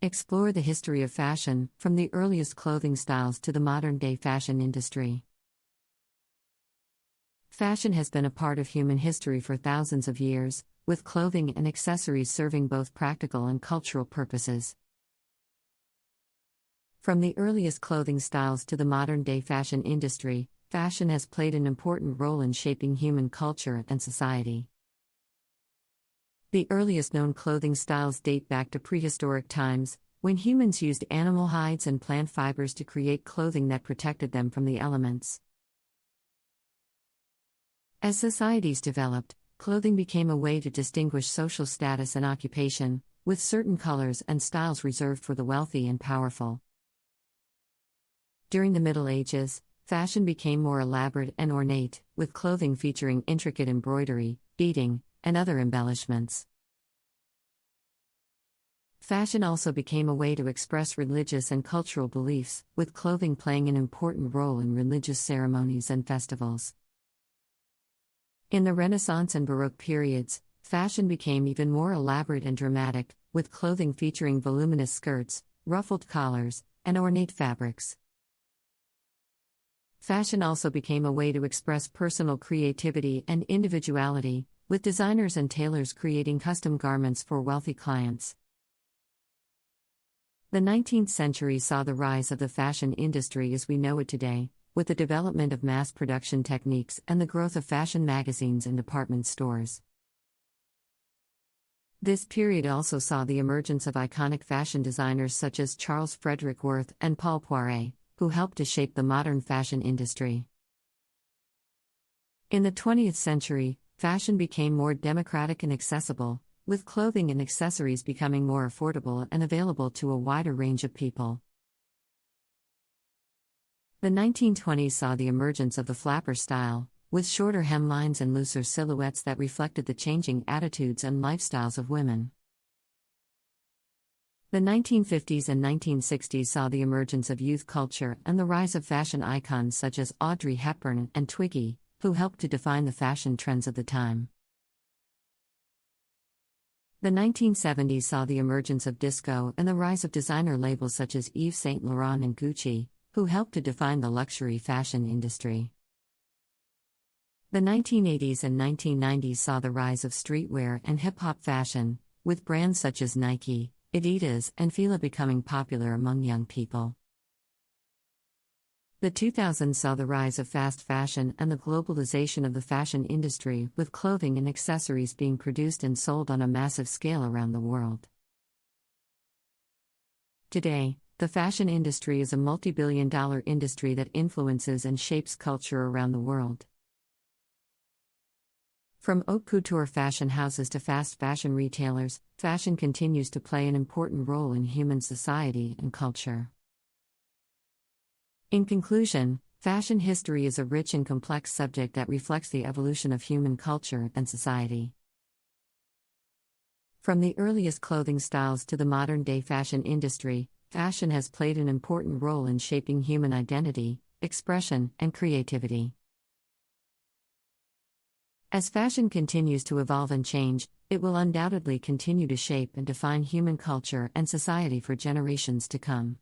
Explore the history of fashion, from the earliest clothing styles to the modern-day fashion industry. Fashion has been a part of human history for thousands of years, with clothing and accessories serving both practical and cultural purposes. From the earliest clothing styles to the modern-day fashion industry, fashion has played an important role in shaping human culture and society. The earliest known clothing styles date back to prehistoric times, when humans used animal hides and plant fibers to create clothing that protected them from the elements. As societies developed, clothing became a way to distinguish social status and occupation, with certain colors and styles reserved for the wealthy and powerful. During the Middle Ages, fashion became more elaborate and ornate, with clothing featuring intricate embroidery, beading, and other embellishments. Fashion also became a way to express religious and cultural beliefs, with clothing playing an important role in religious ceremonies and festivals. In the Renaissance and Baroque periods, fashion became even more elaborate and dramatic, with clothing featuring voluminous skirts, ruffled collars, and ornate fabrics. Fashion also became a way to express personal creativity and individuality, with designers and tailors creating custom garments for wealthy clients. The 19th century saw the rise of the fashion industry as we know it today, with the development of mass production techniques and the growth of fashion magazines and department stores. This period also saw the emergence of iconic fashion designers such as Charles Frederick Worth and Paul Poiret, who helped to shape the modern fashion industry. In the 20th century, fashion became more democratic and accessible, with clothing and accessories becoming more affordable and available to a wider range of people. The 1920s saw the emergence of the flapper style, with shorter hemlines and looser silhouettes that reflected the changing attitudes and lifestyles of women. The 1950s and 1960s saw the emergence of youth culture and the rise of fashion icons such as Audrey Hepburn and Twiggy, who helped to define the fashion trends of the time. The 1970s saw the emergence of disco and the rise of designer labels such as Yves Saint Laurent and Gucci, who helped to define the luxury fashion industry. The 1980s and 1990s saw the rise of streetwear and hip-hop fashion, with brands such as Nike, Adidas, and Fila becoming popular among young people. The 2000s saw the rise of fast fashion and the globalization of the fashion industry, with clothing and accessories being produced and sold on a massive scale around the world. Today, the fashion industry is a multi-billion-dollar industry that influences and shapes culture around the world. From haute couture fashion houses to fast fashion retailers, fashion continues to play an important role in human society and culture. In conclusion, fashion history is a rich and complex subject that reflects the evolution of human culture and society. From the earliest clothing styles to the modern-day fashion industry, fashion has played an important role in shaping human identity, expression, and creativity. As fashion continues to evolve and change, it will undoubtedly continue to shape and define human culture and society for generations to come.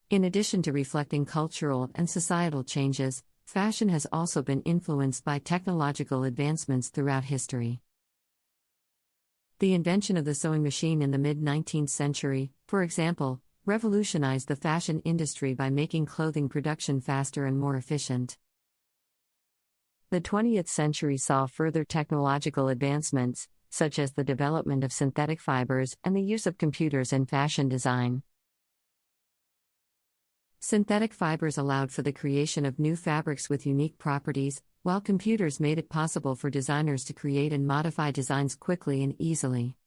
In addition to reflecting cultural and societal changes, fashion has also been influenced by technological advancements throughout history. The invention of the sewing machine in the mid-19th century, for example, revolutionized the fashion industry by making clothing production faster and more efficient. The 20th century saw further technological advancements, such as the development of synthetic fibers and the use of computers in fashion design. Synthetic fibers allowed for the creation of new fabrics with unique properties, while computers made it possible for designers to create and modify designs quickly and easily.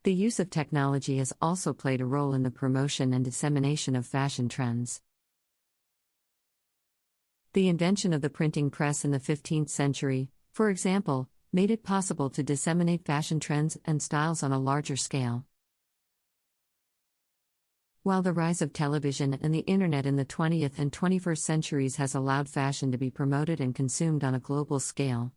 The use of technology has also played a role in the promotion and dissemination of fashion trends. The invention of the printing press in the 15th century, for example, made it possible to disseminate fashion trends and styles on a larger scale. While the rise of television and the internet in the 20th and 21st centuries has allowed fashion to be promoted and consumed on a global scale,